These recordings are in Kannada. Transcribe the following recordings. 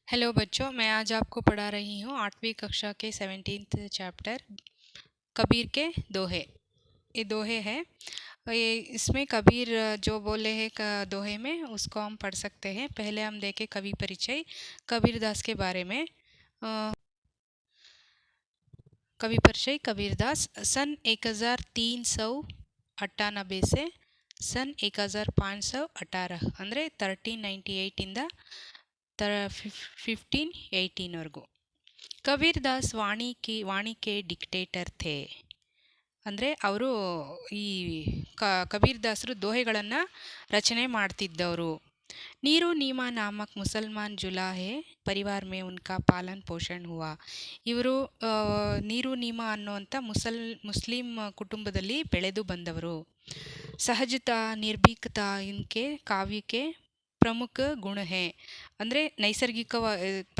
हेलो बच्चों, मैं आज आपको पढ़ा रही हूँ 8वीं कक्षा के 17th चैप्टर कबीर के दोहे। ये दोहे है। ये इसमें कबीर जो बोले हैं दोहे में उसको हम पढ़ सकते हैं। पहले हम देखें कवि परिचय कबीरदास के बारे में। कवि परिचय कबीरदास सन 1398 से सन 1518 ಅಂದರೆ 1398 ಇಂದ 1518 ಕಬೀರ್ದಾಸ್ ವಾಣಿಕೆ ಡಿಕ್ಟೇಟರ್ ಥೇ ಅಂದರೆ ಅವರು ಈ ಕಬೀರ್ದಾಸರು ದೋಹೆಗಳನ್ನು ರಚನೆ ಮಾಡ್ತಿದ್ದವರು. ನೀರು ನೀಮಾ ನಾಮಕ್ ಮುಸಲ್ಮಾನ್ ಜುಲಾ ಹೇ ಪರಿವಾರ ಮೇ ಉನ್ಕಾ ಪಾಲನ್ ಪೋಷಣ್ ಹುವಾ. ಇವರು ನೀರು ನೀಮಾ ಅನ್ನುವಂಥ ಮುಸ್ಲಿಂ ಕುಟುಂಬದಲ್ಲಿ ಬೆಳೆದು ಬಂದವರು. ಸಹಜತಾ ನಿರ್ಭೀಕತಾ ಇನ್ಕೆ ಕಾವ್ಯಕ್ಕೆ ಪ್ರಮುಖ ಗುಣ ಹೇ ಅಂದರೆ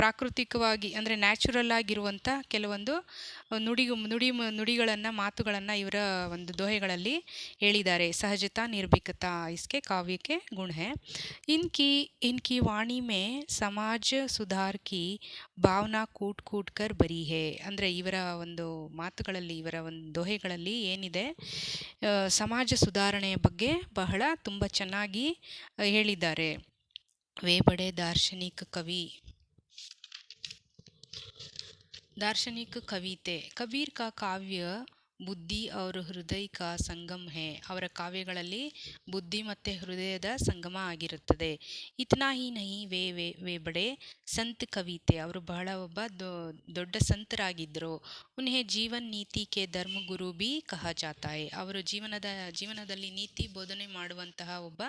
ಪ್ರಾಕೃತಿಕವಾಗಿ ಅಂದರೆ ನ್ಯಾಚುರಲ್ ಆಗಿರುವಂಥ ಕೆಲವೊಂದು ನುಡಿಗಳನ್ನು ಮಾತುಗಳನ್ನು ಇವರ ಒಂದು ದೋಹೆಗಳಲ್ಲಿ ಹೇಳಿದ್ದಾರೆ. ಸಹಜತಾ ನಿರ್ಭೀಕತಾ ಇಸ್ಕೆ ಕಾವ್ಯಕ್ಕೆ ಗುಣ ಹೇ. ಇನ್ಕಿ ವಾಣಿ ಮೇ ಸಮಾಜ ಸುಧಾರ್ ಕಿ ಭಾವನಾ ಕೂಟ್ ಕರ್ ಬರಿ ಹೇ. ಅಂದರೆ ಇವರ ಒಂದು ಮಾತುಗಳಲ್ಲಿ ಇವರ ಒಂದು ದೋಹೆಗಳಲ್ಲಿ ಏನಿದೆ, ಸಮಾಜ ಸುಧಾರಣೆಯ ಬಗ್ಗೆ ಬಹಳ ತುಂಬ ಚೆನ್ನಾಗಿ ಹೇಳಿದ್ದಾರೆ. वे बड़े दार्शनिक कवि थे. कबीर का काव्य ಬುದ್ಧಿ और ಹೃದಯ का ಸಂಗಮ है. ಅವರ ಕಾವ್ಯಗಳಲ್ಲಿ ಬುದ್ಧಿ ಮತ್ತು ಹೃದಯದ ಸಂಗಮ ಆಗಿರುತ್ತದೆ. ಇತನಾ ಹಿ ನಹಿ ವೇ ಬಡೆ ಸಂತ ಕವಿತೆ. ಅವರು ಬಹಳ ಒಬ್ಬ ದೊಡ್ಡ ಸಂತರಾಗಿದ್ದರು. ಉನ್ಹೇ ಜೀವನ್ ನೀತಿ ಕೆ ಧರ್ಮ ಗುರು ಬಿ ಕಹಾ ಜಾತಾ ಹೈ. ಅವರು ಜೀವನದಲ್ಲಿ ನೀತಿ ಬೋಧನೆ ಮಾಡುವಂತಹ ಒಬ್ಬ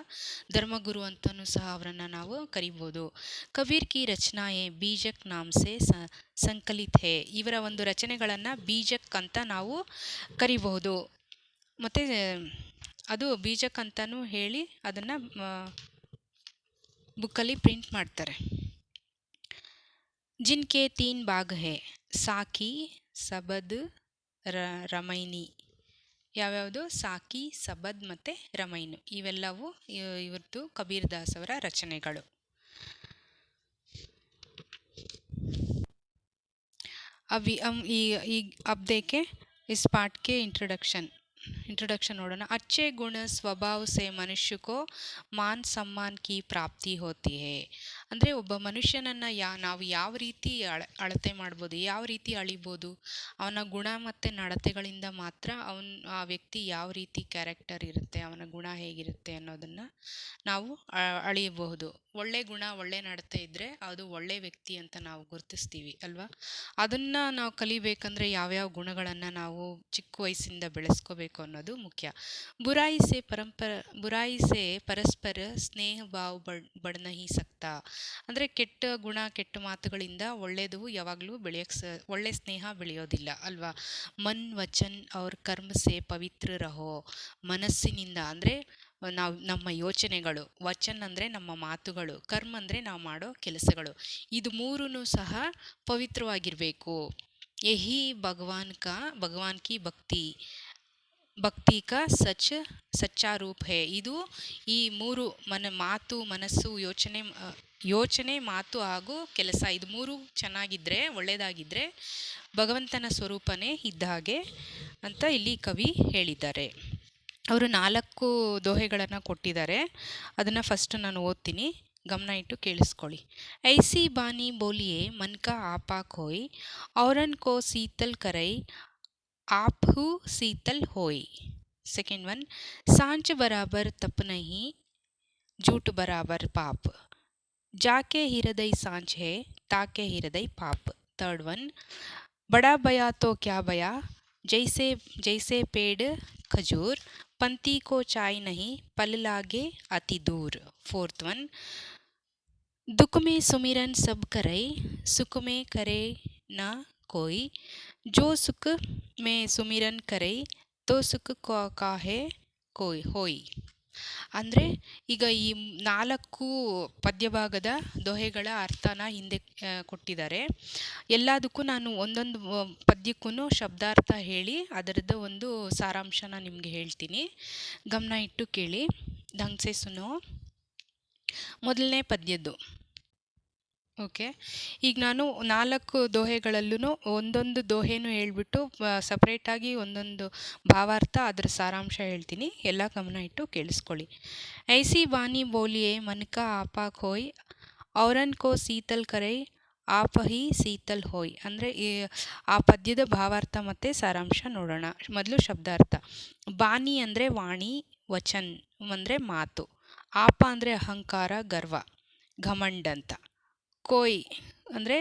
ಧರ್ಮಗುರು ಅಂತಲೂ ಸಹ ಅವರನ್ನು ನಾವು ಕರಿಬೋದು. ಕಬೀರ್ ಕಿ ರಚನಾಯೇ ಬೀಜಕ್ ನಾಮ್ಸೆ ಸಂಕಲಿತ್ ಹೇ. ಇವರ ಒಂದು ರಚನೆಗಳನ್ನು ಬೀಜಕ್ ಅಂತ ನಾವು ಕರಿಬಹುದು. ಮತ್ತು ಅದು ಬೀಜಕ್ ಅಂತಲೂ ಹೇಳಿ ಅದನ್ನು ಬುಕ್ಕಲ್ಲಿ ಪ್ರಿಂಟ್ ಮಾಡ್ತಾರೆ. ಜಿನ್ಕೆ 3 ಭಾಗ ಹೇ ಸಾಕಿ ಸಬದ್ ರಮೈನಿ. ಯಾವ್ಯಾವುದು? ಸಾಕಿ, ಸಬದ್ ಮತ್ತು ರಮೈನು. ಇವೆಲ್ಲವೂ ಇವತ್ತು ಕಬೀರ್ದಾಸ್ ಅವರ ರಚನೆಗಳು. अब देखें इस पाठ के इंट्रोडक्शन ನೋಡೋಣ. अच्छे गुण स्वभाव से मनुष्य को मान सम्मान की प्राप्ति होती है. ಅಂದರೆ ಒಬ್ಬ ಮನುಷ್ಯನನ್ನು ನಾವು ಯಾವ ರೀತಿ ಅಳತೆ ಮಾಡ್ಬೋದು, ಯಾವ ರೀತಿ ಅಳಿಬೋದು, ಅವನ ಗುಣ ಮತ್ತು ನಡತೆಗಳಿಂದ ಮಾತ್ರ ಆ ವ್ಯಕ್ತಿ ಯಾವ ರೀತಿ ಕ್ಯಾರೆಕ್ಟರ್ ಇರುತ್ತೆ, ಅವನ ಗುಣ ಹೇಗಿರುತ್ತೆ ಅನ್ನೋದನ್ನು ನಾವು ಅಳಿಯಬಹುದು. ಒಳ್ಳೆ ಗುಣ ಒಳ್ಳೆ ನಡತೆ ಇದ್ದರೆ ಅದು ಒಳ್ಳೆ ವ್ಯಕ್ತಿ ಅಂತ ನಾವು ಗುರುತಿಸ್ತೀವಿ ಅಲ್ವಾ. ಅದನ್ನು ನಾವು ಕಲಿಬೇಕಂದ್ರೆ ಯಾವ್ಯಾವ ಗುಣಗಳನ್ನು ನಾವು ಚಿಕ್ಕ ವಯಸ್ಸಿಂದ ಬೆಳೆಸ್ಕೋಬೇಕು ಅನ್ನೋದು ಮುಖ್ಯ. ಬುರಾಯಿ ಸೆ ಪರಸ್ಪರ ಸ್ನೇಹ ಭಾವ ಬಡ್ ನಹಿ ಸಕ್ತಾ. ಅಂದರೆ ಕೆಟ್ಟ ಗುಣ ಕೆಟ್ಟ ಮಾತುಗಳಿಂದ ಒಳ್ಳೆಯದು ಯಾವಾಗಲೂ ಒಳ್ಳೆ ಸ್ನೇಹ ಬೆಳೆಯೋದಿಲ್ಲ ಅಲ್ವಾ. ಮನ್ ವಚನ್ ಅವ್ರ ಕರ್ಮ ಸೆ ಪವಿತ್ರ ರಹೋ. ಮನಸ್ಸಿನಿಂದ ಅಂದರೆ ನಮ್ಮ ಯೋಚನೆಗಳು, ವಚನ್ ಅಂದರೆ ನಮ್ಮ ಮಾತುಗಳು, ಕರ್ಮ ಅಂದರೆ ನಾವು ಮಾಡೋ ಕೆಲಸಗಳು, ಇದು ಮೂರೂ ಸಹ ಪವಿತ್ರವಾಗಿರಬೇಕು. ಯಹಿ ಭಗವಾನ್ ಕಿ ಭಕ್ತಿ ಕಾ ಸಚ್ಚಾ ರೂಪ್ ಹೇ. ಇದು ಈ ಮೂರು ಮಾತು, ಮನಸ್ಸು, ಯೋಚನೆ, ಮಾತು ಹಾಗೂ ಕೆಲಸ, ಇದು ಮೂರು ಚೆನ್ನಾಗಿದ್ದರೆ, ಒಳ್ಳೆಯದಾಗಿದ್ದರೆ ಭಗವಂತನ ಸ್ವರೂಪನೇ ಇದ್ದ ಹಾಗೆ ಅಂತ ಇಲ್ಲಿ ಕವಿ ಹೇಳಿದ್ದಾರೆ. ಅವರು 4 ದೋಹೆಗಳನ್ನು ಕೊಟ್ಟಿದ್ದಾರೆ. ಅದನ್ನು ಫಸ್ಟ್ ನಾನು ಓದ್ತೀನಿ, ಗಮನ ಇಟ್ಟು ಕೇಳಿಸ್ಕೊಳ್ಳಿ. ಐಸಿ ಬಾನಿ ಬೋಲಿಯೇ ಮನ್ಕಾ ಆಪಾ ಖೋಯ್ ಔರನ್ ಕೋ ಶೀತಲ್ ಕರೈ आप हु शीतल होय. सेकेंड वन, सांच बराबर तप नहीं झूठ बराबर पाप. जाके हृदय सांच है ताके हृदय पाप. थर्ड वन, बड़ा बया तो क्या बया जैसे पेड़ खजूर पंती को चाय नहीं पल लागे अति दूर. फोर्थ वन, दुख में सुमिरन सब करे सुख में करे न कोई जो सुख में सुमिरन करे तो सुख काहे ಹೋಯ್. ಅಂದರೆ ಈಗ ಈ 4 ಪದ್ಯಭಾಗದ ದೋಹೆಗಳ ಅರ್ಥನ ಹಿಂದೆ ಕೊಟ್ಟಿದ್ದಾರೆ. ಎಲ್ಲದಕ್ಕೂ ನಾನು ಒಂದೊಂದು ಪದ್ಯಕ್ಕೂ ಶಬ್ದಾರ್ಥ ಹೇಳಿ ಅದರದ್ದು ಒಂದು ಸಾರಾಂಶನ ನಿಮಗೆ ಹೇಳ್ತೀನಿ, ಗಮನ ಇಟ್ಟು ಕೇಳಿ. ಢಂಗ್ ಸೆ ಸುನೋ. ಮೊದಲನೇ ಪದ್ಯದ್ದು ಓಕೆ. ಈಗ ನಾನು 4 ದೋಹೆಗಳಲ್ಲೂ ಒಂದೊಂದು ದೋಹೆನೂ ಹೇಳ್ಬಿಟ್ಟು ಸಪ್ರೇಟಾಗಿ ಒಂದೊಂದು ಭಾವಾರ್ಥ ಅದರ ಸಾರಾಂಶ ಹೇಳ್ತೀನಿ, ಎಲ್ಲ ಗಮನ ಇಟ್ಟು ಕೇಳಿಸ್ಕೊಳ್ಳಿ. ಐಸಿ ಬಾನಿ ಬೋಲಿಯೇ ಮನ್ಕ ಆಪಾ ಖೋಯ್ ಔರನ್ ಕೋ ಶೀತಲ್ ಕರೈ ಆಪ ಹಿ ಶೀತಲ್ ಹೋಯ್. ಅಂದರೆ ಆ ಪದ್ಯದ ಭಾವಾರ್ಥ ಮತ್ತು ಸಾರಾಂಶ ನೋಡೋಣ. ಮೊದಲು ಶಬ್ದಾರ್ಥ. ಬಾನಿ ಅಂದರೆ ವಾಣಿ, ವಚನ್ ಅಂದರೆ ಮಾತು, ಆಪ ಅಂದರೆ ಅಹಂಕಾರ, ಗರ್ವ, ಘಮಂಡ್ ಅಂತ. ಕೋಯ್ ಅಂದರೆ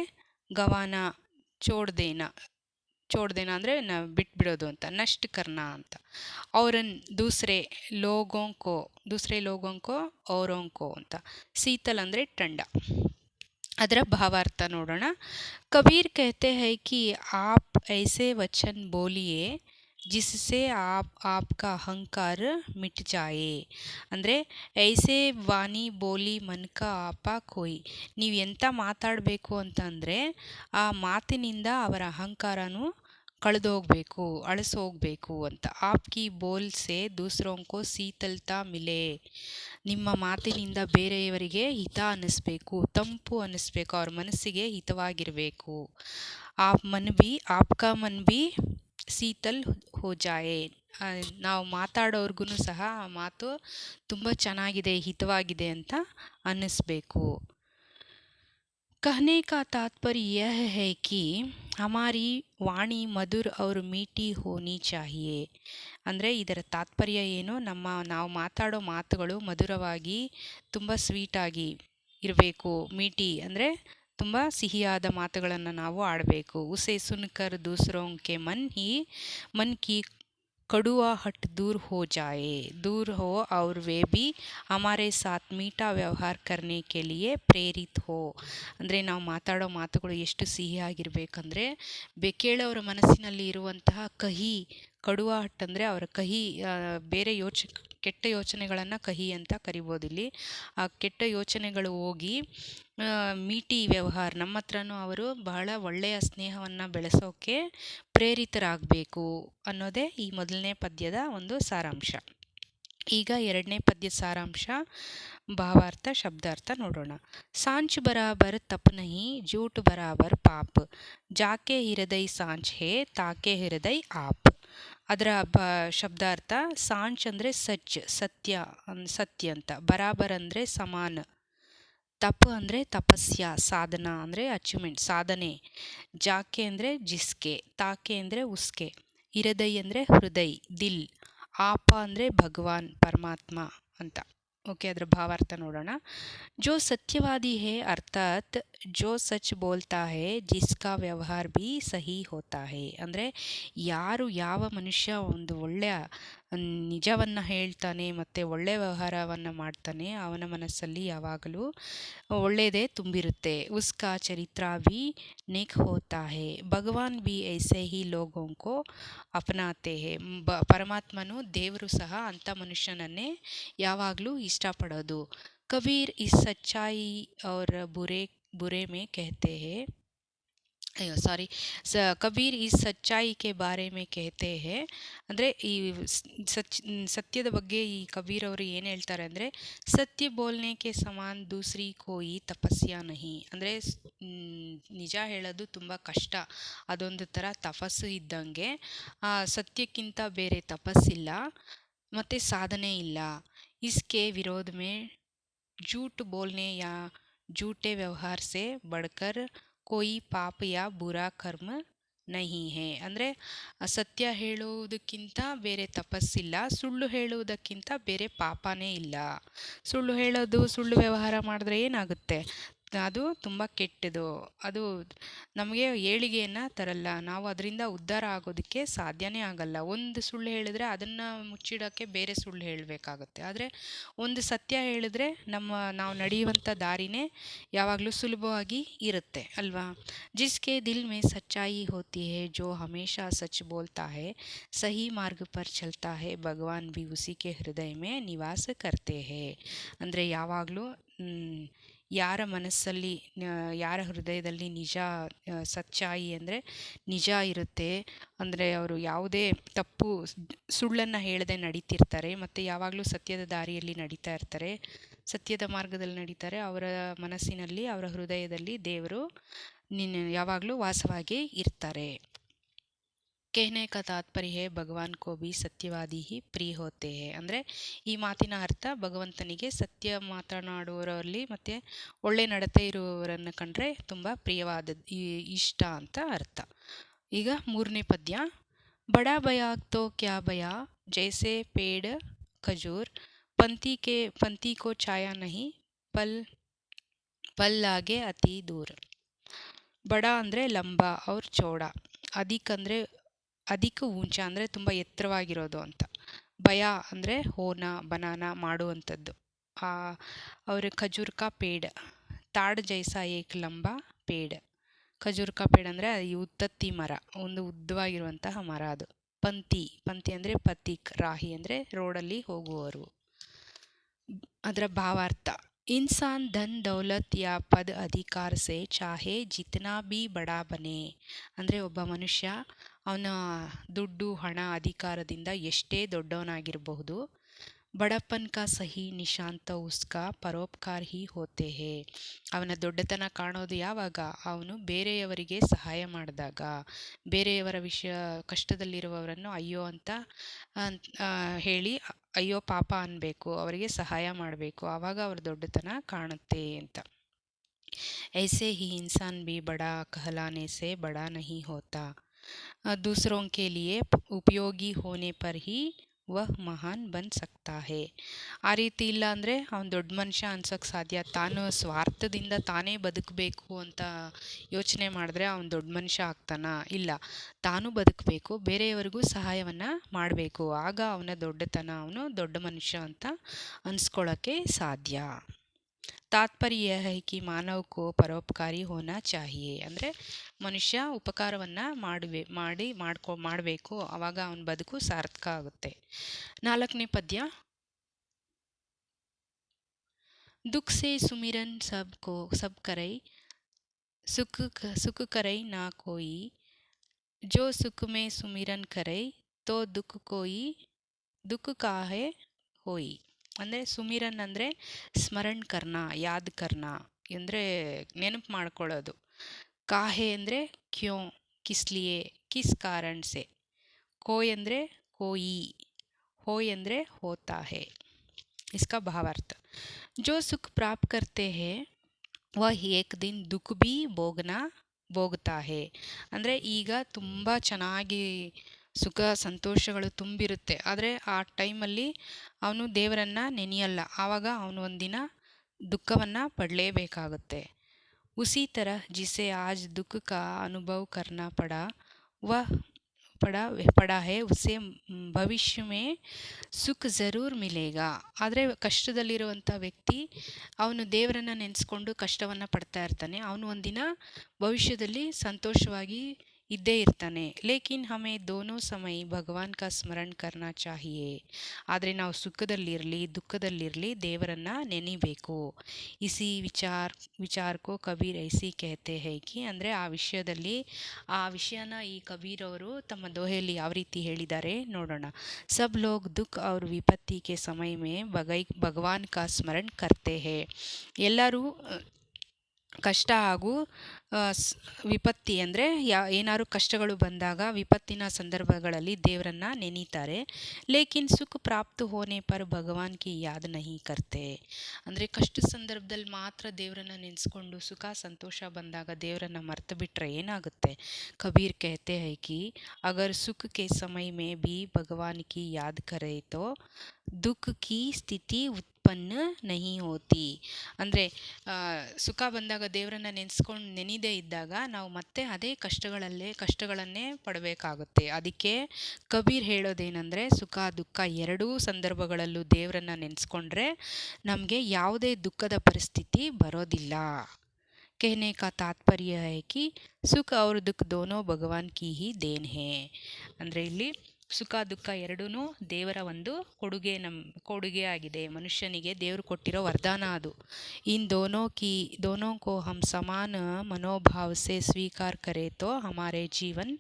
ಗವಾನ, ಚೋಡ್ದೇನ, ಚೋಡ್ದೇನ ಅಂದರೆ ಬಿಟ್ಬಿಡೋದು ಅಂತ, ನಷ್ಟ ಕರ್ನ ಅಂತ. ಔರನ್ ದೂಸರೆ, ಲೋಗೋಂಕೋ, ದೂಸರೆ ಲೋಗೋಂಕೋ ಔರೋಂಕೋ ಅಂತ. ಶೀತಲ್ ಅಂದರೆ ठंडा. ಅದರ ಭಾವಾರ್ಥ ನೋಡೋಣ. ಕಬೀರ್ कहते हैं कि आप ऐसे वचन बोलिए जिससे आपका अहंकार मिट जाए. ಅಂದರೆ ಐಸೆ ವಾಣಿ ಬೋಲಿ ಮನ್ಕ ಆಪ ಕೋಯ್, ನೀವು ಎಂಥ ಮಾತಾಡಬೇಕು ಅಂತಂದರೆ ಆ ಮಾತಿನಿಂದ ಅವರ ಅಹಂಕಾರನೂ ಕಳೆದೋಗ್ಬೇಕು, ಅಳಿಸೋಗ್ಬೇಕು ಅಂತ. ಆಪ್ಕಿ ಬೋಲ್ ಸೆ ದೂಸರೋಂಕೋ ಶೀತಲ್ತಾ ಮಿಲೆ, ನಿಮ್ಮ ಮಾತಿನಿಂದ ಬೇರೆಯವರಿಗೆ ಹಿತ ಅನ್ನಿಸ್ಬೇಕು, ತಂಪು ಅನ್ನಿಸ್ಬೇಕು, ಅವ್ರ ಮನಸ್ಸಿಗೆ ಹಿತವಾಗಿರಬೇಕು. ಆಪ್ಕಾ ಮನ್ ಬಿ ಶೀತಲ್ ಹೋ ಜಾಯೆ, ನಾವು ಮಾತಾಡೋರ್ಗು ಸಹ ಆ ಮಾತು ತುಂಬ ಚೆನ್ನಾಗಿದೆ, ಹಿತವಾಗಿದೆ ಅಂತ ಅನ್ನಿಸ್ಬೇಕು. कहने का तात्पर्य यह है कि हमारी वाणी मधुर और मीठी होनी चाहिए. ಅಂದರೆ ಇದರ ತಾತ್ಪರ್ಯ ಏನು, ನಾವು ಮಾತಾಡೋ ಮಾತುಗಳು ಮಧುರವಾಗಿ ತುಂಬ ಸ್ವೀಟಾಗಿ ಇರಬೇಕು. ಮೀಟಿ ಅಂದರೆ ತುಂಬ ಸಿಹಿಯಾದ ಮಾತುಗಳನ್ನು ನಾವು ಆಡಬೇಕು. ಉಸೆ ಸುನ್ಕರ್ ದೂಸರೋಂಕೆ ಮನ್ ಕಿ कड़ुआहट दूर हो जाए, दूर हो और वे भी हमारे साथ मीठा ವ್ಯವಹಾರ करने के लिए ಪ್ರೇರಿತ हो. ಅಂದರೆ ನಾವು ಮಾತಾಡೋ ಮಾತುಗಳು ಎಷ್ಟು ಸಿಹಿಯಾಗಿರಬೇಕಂದ್ರೆ ಕೇಳೋರ ಮನಸ್ಸಿನಲ್ಲಿ ಇರುವಂತಹ ಕಹಿ, ಕಡುವಾಹಟ್ ಅಂದರೆ ಅವರ ಕಹಿ, ಬೇರೆ ಕೆಟ್ಟ ಯೋಚನೆಗಳನ್ನು ಕಹಿ ಅಂತ ಕರಿಬೋದಿಲ್ಲಿ. ಆ ಕೆಟ್ಟ ಯೋಚನೆಗಳು ಹೋಗಿ ಮೀಟಿ ವ್ಯವಹಾರ, ನಮ್ಮ ಹತ್ರನೂ ಅವರು ಬಹಳ ಒಳ್ಳೆಯ ಸ್ನೇಹವನ್ನು ಬೆಳೆಸೋಕ್ಕೆ ಪ್ರೇರಿತರಾಗಬೇಕು ಅನ್ನೋದೇ ಈ ಮೊದಲನೇ ಪದ್ಯದ ಒಂದು ಸಾರಾಂಶ. ಈಗ ಎರಡನೇ ಪದ್ಯದ ಸಾರಾಂಶ, ಭಾವಾರ್ಥ, ಶಬ್ದಾರ್ಥ ನೋಡೋಣ. ಸಾಂಚ್ ಬರಾಬರ್ ತಪ್ ನಹಿ, ಜೂಟ್ ಬರಾಬರ್ ಪಾಪ್, ಜಾಕೆ ಹೃದಯ ಸಾಂಚ್ ಹೇ ತಾಕೆ ಹೃದಯ ಆಪ್. ಅದರ ಶಬ್ದಾರ್ಥ, ಸಾಂಚ್ ಅಂದರೆ ಸಚ್, ಸತ್ಯ, ಸತ್ಯ ಅಂತ. ಬರಾಬರ್ ಅಂದರೆ ಸಮಾನ. ತಪ್ ಅಂದರೆ ತಪಸ್ಯ, ಸಾಧನ ಅಂದರೆ ಅಚೀವ್ಮೆಂಟ್, ಸಾಧನೆ. ಜಾಕೆ ಅಂದರೆ ಜಿಸ್ಕೆ, ತಾಕೆ ಅಂದರೆ ಉಸ್ಕೆ, ಹೃದಯ ಅಂದರೆ ಹೃದಯ, ದಿಲ್. ಆಪ ಅಂದರೆ ಭಗವಾನ್, ಪರಮಾತ್ಮ ಅಂತ. ಓಕೆ, ಅದರ ಭಾವಾರ್ಥ ನೋಡೋಣ. ಜೋ ಸತ್ಯವಾದಿ ಹೇ ಅರ್ಥಾತ್ ಜೋ ಸಚ್ ಬೋಲ್ತಾ ಹೇ ಜಿಸ್ಕಾ ವ್ಯವಹಾರ ಭಿ ಸಹಿ ಹೋತಾ ಹೇ. ಅಂದರೆ ಯಾವ ಮನುಷ್ಯ ಒಂದು ಒಳ್ಳೆಯ ನಿಜವನ್ನು ಹೇಳ್ತಾನೆ ಮತ್ತು ಒಳ್ಳೆಯ ವ್ಯವಹಾರವನ್ನು ಮಾಡ್ತಾನೆ, ಅವನ ಮನಸ್ಸಲ್ಲಿ ಯಾವಾಗಲೂ ಒಳ್ಳೆಯದೇ ತುಂಬಿರುತ್ತೆ. ಉಸ್ಕಾ ಚರಿತ್ರ ಭಿ नेक होता है, ಭಗವಾನ್ ಭಿ ಐಸೆ ಹಿ ಲೋಗೋಂಕೋ ಅಪನಾತೆ ಹೇ. ಪರಮಾತ್ಮನು, ದೇವರು ಸಹ ಅಂಥ ಮನುಷ್ಯನನ್ನೇ ಯಾವಾಗಲೂ ಇಷ್ಟಪಡೋದು. ಕಬೀರ್ ಇಸ್ ಸಚ್ಚಾಯಿ ಔರ್ ಬುರೆ ಮೇ कहते हैं, ಕಬೀರ್ ಈ ಸಚ್ಚಾಯಿ ಕೆ ಬಾರೆ ಮೇ कहते हैं. ಅಂದರೆ ಈ ಸತ್ಯದ ಬಗ್ಗೆ ಈ ಕಬೀರ್ ಅವರು ಏನು ಹೇಳ್ತಾರೆ ಅಂದರೆ, ಸತ್ಯ ಬೋಲ್ನೆ ಕೆ ಸಮಾನ್ ದೂಸರಿ ಕೋಯಿ ತಪಸ್ಯ ನಹಿ. ಅಂದರೆ ನಿಜ ಹೇಳೋದು ತುಂಬ ಕಷ್ಟ, ಅದೊಂದು ಥರ ತಪಸ್ಸು ಇದ್ದಂಗೆ. ಸತ್ಯಕ್ಕಿಂತ ಬೇರೆ ತಪಸ್ಸಿಲ್ಲ ಮತ್ತು ಸಾಧನೆ ಇಲ್ಲ. ಇಸ್ಕೆ ವಿರೋಧ ಮೇ झूठ बोलने या झूठे व्यवहार से बढ़कर कोई पाप या बुरा कर्म ನಹಿ ಹೇ. ಅಂದರೆ ಸತ್ಯ ಹೇಳುವುದಕ್ಕಿಂತ ಬೇರೆ ತಪಸ್ಸಿಲ್ಲ, ಸುಳ್ಳು ಹೇಳುವುದಕ್ಕಿಂತ ಬೇರೆ ಪಾಪನೇ ಇಲ್ಲ. ಸುಳ್ಳು ಹೇಳೋದು, ಸುಳ್ಳು ವ್ಯವಹಾರ ಮಾಡಿದ್ರೆ ಏನಾಗುತ್ತೆ, ಅದು ತುಂಬ ಕೆಟ್ಟದು, ಅದು ನಮಗೆ ಏಳಿಗೆಯನ್ನು ತರಲ್ಲ, ನಾವು ಅದರಿಂದ ಉದ್ಧಾರ ಆಗೋದಕ್ಕೆ ಸಾಧ್ಯನೇ ಆಗಲ್ಲ. ಒಂದು ಸುಳ್ಳು ಹೇಳಿದ್ರೆ ಅದನ್ನು ಮುಚ್ಚಿಡೋಕ್ಕೆ ಬೇರೆ ಸುಳ್ಳು ಹೇಳಬೇಕಾಗುತ್ತೆ. ಆದರೆ ಒಂದು ಸತ್ಯ ಹೇಳಿದ್ರೆ ನಾವು ನಡೆಯುವಂಥ ದಾರಿನೇ ಯಾವಾಗಲೂ ಸುಲಭವಾಗಿ ಇರುತ್ತೆ ಅಲ್ವಾ. ಜಿಸ್ಕೆ ದಿಲ್ ಮೇ ಸಚ್ಚಾಯಿ ಹೋತಿ ಹೇ, ಜೋ ಹಮೇಶಾ ಸಚ್ ಬೋಲ್ತಾ ಹೇ, ಸಹಿ ಮಾರ್ಗ ಪರ್ ಚಲ್ತಾ ಹೇ, ಭಗವಾನ್ ಭಿ ಉಸಿ ಕೆ ಹೃದಯ ಮೇ ನಿವಾಸ ಕರ್ತೆ ಹೇ. ಅಂದರೆ ಯಾವಾಗಲೂ ಯಾರ ಮನಸ್ಸಲ್ಲಿ, ಯಾರ ಹೃದಯದಲ್ಲಿ ನಿಜ, ಸಚ್ಚಾಯಿ ಅಂದರೆ ನಿಜ ಇರುತ್ತೆ, ಅಂದರೆ ಅವರು ಯಾವುದೇ ಸುಳ್ಳನ್ನು ಹೇಳದೆ ನಡೀತಿರ್ತಾರೆ ಮತ್ತು ಯಾವಾಗಲೂ ಸತ್ಯದ ದಾರಿಯಲ್ಲಿ ನಡೀತಾ ಇರ್ತಾರೆ. ಸತ್ಯದ ಮಾರ್ಗದಲ್ಲಿ ನಡೀತಾರೆ, ಅವರ ಮನಸ್ಸಿನಲ್ಲಿ, ಅವರ ಹೃದಯದಲ್ಲಿ ದೇವರು ಯಾವಾಗಲೂ ವಾಸವಾಗಿ ಇರ್ತಾರೆ. कहने का तात्पर्य है ಭಗವಾನ್ ಕೋ ಭಿ ಸತ್ಯವಾದಿ ಹಿ ಪ್ರಿಯ ಹೋತೆ ಹೇ. ಅಂದರೆ ಈ ಮಾತಿನ ಅರ್ಥ ಭಗವಂತನಿಗೆ ಸತ್ಯ ಮಾತನಾಡುವವರಲ್ಲಿ ಮತ್ತು ಒಳ್ಳೆ ನಡತೆ ಇರುವವರನ್ನು ಕಂಡ್ರೆ ತುಂಬ ಪ್ರಿಯವಾದದ್ದು, ಇಷ್ಟ ಅಂತ ಅರ್ಥ. ಈಗ ಮೂರನೇ ಪದ್ಯ. ಬಡಾ ಭಯ ತೋ ಕ್ಯಾ ಭಯ ಜೈಸೆ ಪೇಡ ಖಜೂರ್ ಪಂತಿ ಕೋ ಛಾಯಾ ನಹಿ ಪಲ್ ಲಾಗೆ ಅತಿ ದೂರ. ಬಡ ಅಂದರೆ ಲಂಬ ಅವ್ರ ಚೌಡ, ಅಧಿಕ್ ಅಂದರೆ ಅಧಿಕ ಊಂಚ ಅಂದರೆ ತುಂಬ ಎತ್ತರವಾಗಿರೋದು ಅಂತ, ಭಯ ಅಂದರೆ ಹೋನ ಬನಾನ ಮಾಡುವಂಥದ್ದು. ಅವ್ರ ಖಜೂರ್ ಕಾ ಪೇಡ್, ತಾಡ್ ಜೈಸಾ ಏಕ್ ಲಂಬ ಪೇಡ್. ಖಜೂರ್ ಕಾ ಪೇಡ್ ಅಂದರೆ ಉತ್ತತ್ತಿ ಮರ, ಒಂದು ಉದ್ದವಾಗಿರುವಂತಹ ಮರ ಅದು. ಪಂತಿ ಅಂದರೆ ಪಥಿಕ್, ರಾಹಿ ಅಂದರೆ ರೋಡಲ್ಲಿ ಹೋಗುವವರು. ಅದರ ಭಾವಾರ್ಥ, इंसान धन दौलत या पद अधिकार से चाहे जितना भी बड़ा बने. ಅಂದರೆ ಒಬ್ಬ ಮನುಷ್ಯ ಅವನ ದುಡ್ಡು ಹಣ ಅಧಿಕಾರದಿಂದ ಎಷ್ಟೇ ದೊಡ್ಡವನಾಗಿರಬಹುದು, ಬಡಪನ್ ಕಾ ಸಹಿ ನಿಶಾಂತ ಉಸ್ಕಾ ಪರೋಪಕಾರ ಹಿ ಹೋತೆ ಹೇ. ಅವನ ದೊಡ್ಡತನ ಕಾಣೋದು ಯಾವಾಗ? ಅವನು ಬೇರೆಯವರಿಗೆ ಸಹಾಯ ಮಾಡಿದಾಗ, ಬೇರೆಯವರ ಕಷ್ಟದಲ್ಲಿರುವವರನ್ನು ಅಯ್ಯೋ ಅಂತ ಹೇಳಿ ಅಯ್ಯೋ ಪಾಪ ಅನ್ನಬೇಕು, ಅವರಿಗೆ ಸಹಾಯ ಮಾಡಬೇಕು, ಆವಾಗ ಅವ್ರ ದೊಡ್ಡತನ ಕಾಣುತ್ತೆ ಅಂತ. ಐಸೆ ಹಿ ಇನ್ಸಾನ್ ಬಿ ಬಡಾ कहलाने से बड़ा नहीं होता. दूसरों के लिए उपयोगी होने पर ही ವಹ್ ಮಹಾನ್ ಬನ್ ಸಕ್ತಾ ಹೇ. ಆ ರೀತಿ ಇಲ್ಲ ಅಂದರೆ ಅವನು ದೊಡ್ಡ ಮನುಷ್ಯ ಅನ್ಸೋಕ್ಕೆ ಸಾಧ್ಯ. ತಾನು ಸ್ವಾರ್ಥದಿಂದ ತಾನೇ ಬದುಕಬೇಕು ಅಂತ ಯೋಚನೆ ಮಾಡಿದ್ರೆ ಅವನು ದೊಡ್ಡ ಮನುಷ್ಯ ಆಗ್ತಾನ? ಇಲ್ಲ, ತಾನು ಬದುಕಬೇಕು, ಬೇರೆಯವರಿಗೂ ಸಹಾಯವನ್ನು ಮಾಡಬೇಕು, ಆಗ ಅವನ ದೊಡ್ಡತನ, ಅವನು ದೊಡ್ಡ ಮನುಷ್ಯ ಅಂತ ಅನ್ಸ್ಕೊಳ್ಳೋಕ್ಕೆ ಸಾಧ್ಯ. ತಾತ್ಪರ್ಯ ಹೈ ಕಿ ಮಾನವ್ ಕೋ ಪರೋಪಕಾರಿ ಹೋನಾ ಚಾಹಿಯೇ. ಅಂದರೆ ಮನುಷ್ಯ ಉಪಕಾರವನ್ನು ಮಾಡಬೇಕು, ಆವಾಗ ಅವನ ಬದುಕು ಸಾರ್ಥಕ ಆಗುತ್ತೆ. ನಾಲ್ಕನೇ ಪದ್ಯ. ದುಃಖ ಸೇ ಸುಮಿರನ್ ಸಬ್ ಕರೈ ಸುಖ ಕರೈ ನಾ ಕೋಯಿ ಜೋ ಸುಖ ಮೇ ಸುಮಿರನ್ ಕರೈ ತೋ ದುಃಖ ಕಾಹೆ ಹೋಯಿ. ಅಂದರೆ ಸುಮಿರನ್ ಅಂದರೆ ಸ್ಮರಣ್ ಕರ್ನ, ಯಾದ್ ಕರ್ನ ಅಂದರೆ ನೆನಪು ಮಾಡ್ಕೊಳ್ಳೋದು. ಕಾಹೆ ಅಂದರೆ ಕ್ಯೋ, ಕಿಸ್ಲಿಯೇ, ಕಿಸ್ ಕಾರಣ್ ಸೆ. ಕೋಯ್ ಅಂದರೆ ಕೋಯಿ, ಹೋಯ್ ಅಂದರೆ ಹೋತಾ ಹೇ. इसका भावार्थ, जो सुख प्राप्त करते हैं वह एक दिन दुख भी ಭೋಗ್ತಾ ಹೇ. ಅಂದರೆ ಈಗ ತುಂಬ ಚೆನ್ನಾಗಿ ಸುಖ ಸಂತೋಷಗಳು ತುಂಬಿರುತ್ತೆ, ಆದರೆ ಆ ಟೈಮಲ್ಲಿ ಅವನು ದೇವರನ್ನು ನೆನೆಯಲ್ಲ, ಆವಾಗ ಅವನು ಒಂದಿನ ದುಃಖವನ್ನು ಪಡಲೇಬೇಕಾಗುತ್ತೆ. ಉಸಿ ಥರ ಜಿಸೆ ಆಜ್ ದುಃಖ ಕಾ ಅನುಭವ ಕರ್ನಾ ಪಡಾ ಹೇ ಉಸೆ ಭವಿಷ್ಯ ಮೇ ಸುಖ ಜರೂರ್ ಮಿಲೇಗಾ. ಆದರೆ ಕಷ್ಟದಲ್ಲಿರುವಂಥ ವ್ಯಕ್ತಿ ಅವನು ದೇವರನ್ನು ನೆನೆಸ್ಕೊಂಡು ಕಷ್ಟವನ್ನು ಪಡ್ತಾ ಇರ್ತಾನೆ, ಅವನು ಒಂದಿನ ಭವಿಷ್ಯದಲ್ಲಿ ಸಂತೋಷವಾಗಿ ಇದ್ದೇ ಇರ್ತಾನೆ. ಲೇಕಿನ್ ಹಮೇ ದೋನೋ ಸಮಯ ಭಗವಾನ್ ಕಾ ಸ್ಮರಣ್ ಕರ್ನಾ ಚಾಹಿಯೇ. ಆದರೆ ನಾವು ಸುಖದಲ್ಲಿರಲಿ ದುಃಖದಲ್ಲಿರಲಿ ದೇವರನ್ನು ನೆನಿಬೇಕು. ಇಸಿ ವಿಚಾರಕ್ಕೋ ಕಬೀರ್ ಐಸಿ कहते हैं कि ಅಂದರೆ ಆ ವಿಷಯನ ಈ ಕಬೀರ್ ಅವರು ತಮ್ಮ ದೋಹೆಯಲ್ಲಿ ಯಾವ ರೀತಿ ಹೇಳಿದ್ದಾರೆ ನೋಡೋಣ. ಸಬ್ ಲೋಗ್ ದುಃಖ ಅವ್ರ ವಿಪತ್ತಿ ಕೆ ಸಮಯ ಮೇ ಭಗವಾನ್ ಕಾ ಸ್ಮರಣ್ ಕರ್ತೆ ಹೇ. ಎಲ್ಲರೂ ಕಷ್ಟ ಹಾಗೂ ವಿಪತ್ತಿ ಅಂದರೆ ಏನಾದ್ರು ಕಷ್ಟಗಳು ಬಂದಾಗ, ವಿಪತ್ತಿನ ಸಂದರ್ಭಗಳಲ್ಲಿ ದೇವರನ್ನು ನೆನೀತಾರೆ. ಲೇಕಿನ್ ಸುಖ ಪ್ರಾಪ್ತ ಹೋನೆ ಪರ್ ಭಗವಾನ್ ಕಿ ಯಾದ್ ನಹಿ ಕರ್ತೆ. ಅಂದರೆ ಕಷ್ಟ ಸಂದರ್ಭದಲ್ಲಿ ಮಾತ್ರ ದೇವರನ್ನು ನೆನೆಸ್ಕೊಂಡು ಸುಖ ಸಂತೋಷ ಬಂದಾಗ ದೇವರನ್ನು ಮರ್ತು ಬಿಟ್ಟರೆ ಏನಾಗುತ್ತೆ? ಕಬೀರ್ कहते हैं कि अगर सुख के समय में भी भगवान की याद करे तो दुख की स्थिति ಉತ್ಪನ್ನ ನಹಿ ಹೋತಿ. ಅಂದರೆ ಸುಖ ಬಂದಾಗ ದೇವರನ್ನು ನೆನೆದೇ ಇದ್ದಾಗ ನಾವು ಮತ್ತೆ ಅದೇ ಕಷ್ಟಗಳನ್ನೇ ಪಡಬೇಕಾಗುತ್ತೆ. ಅದಕ್ಕೆ ಕಬೀರ್ ಹೇಳೋದೇನೆಂದರೆ, ಸುಖ ದುಃಖ ಎರಡೂ ಸಂದರ್ಭಗಳಲ್ಲೂ ದೇವರನ್ನು ನೆನೆಸ್ಕೊಂಡ್ರೆ ನಮಗೆ ಯಾವುದೇ ದುಃಖದ ಪರಿಸ್ಥಿತಿ ಬರೋದಿಲ್ಲ. कहने का तात्पर्य है कि ಸುಖ और दुख दोनों ಭಗವಾನ್ ಕಿ ಹಿ ದೇನ್ ಹೇ. ಅಂದರೆ ಇಲ್ಲಿ ಸುಖ ದುಃಖ ಎರಡೂ ದೇವರ ಒಂದು ಕೊಡುಗೆ ಆಗಿದೆ, ಮನುಷ್ಯನಿಗೆ ದೇವರು ಕೊಟ್ಟಿರೋ ವರದಾನ ಅದು. ಇನ್ ದೋನೋ ಕೋ ಹಮ್ ಸಮಾನ ಮನೋಭಾವ ಸೆ ಸ್ವೀಕಾರ ಕರೆ ತೋ ಹಮಾರೆ ಜೀವನ್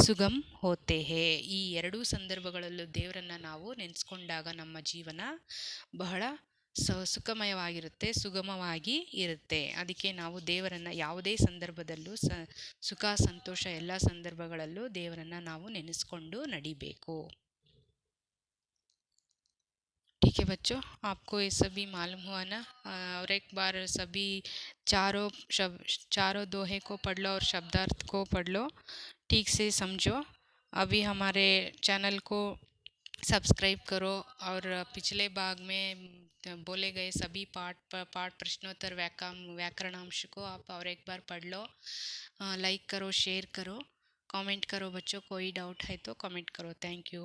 ಸುಗಮ್ ಹೋತೆ ಹೇ. ಈ ಎರಡೂ ಸಂದರ್ಭಗಳಲ್ಲೂ ದೇವರನ್ನು ನಾವು ನೆನೆಸ್ಕೊಂಡಾಗ ನಮ್ಮ ಜೀವನ ಬಹಳ ಸುಖಮಯವಾಗಿರುತ್ತೆ, ಸುಗಮವಾಗಿ ಇರುತ್ತೆ. ಅದಕ್ಕೆ ನಾವು ದೇವರನ್ನು ಯಾವುದೇ ಸಂದರ್ಭದಲ್ಲೂ ಸುಖ ಸಂತೋಷ ಎಲ್ಲ ಸಂದರ್ಭಗಳಲ್ಲೂ ದೇವರನ್ನು ನಾವು ನೆನೆಸ್ಕೊಂಡು ನಡಿಬೇಕು. ठीक है बच्चों, आपको ये सभी मालूम हुआ ना। और एक बार सभी चारों दोहे को पढ़ लो और शब्दार्थ को पढ़ लो, ठीक से समझो। अभी हमारे चैनल को सब्सक्राइब करो और पिछले भाग में बोले गए सभी पाठ प्रश्नोत्तर व्याकरणांश को आप और एक बार पढ़ लो। लाइक करो, शेयर करो, कमेंट करो बच्चों। कोई डाउट है तो कमेंट करो। Thank you.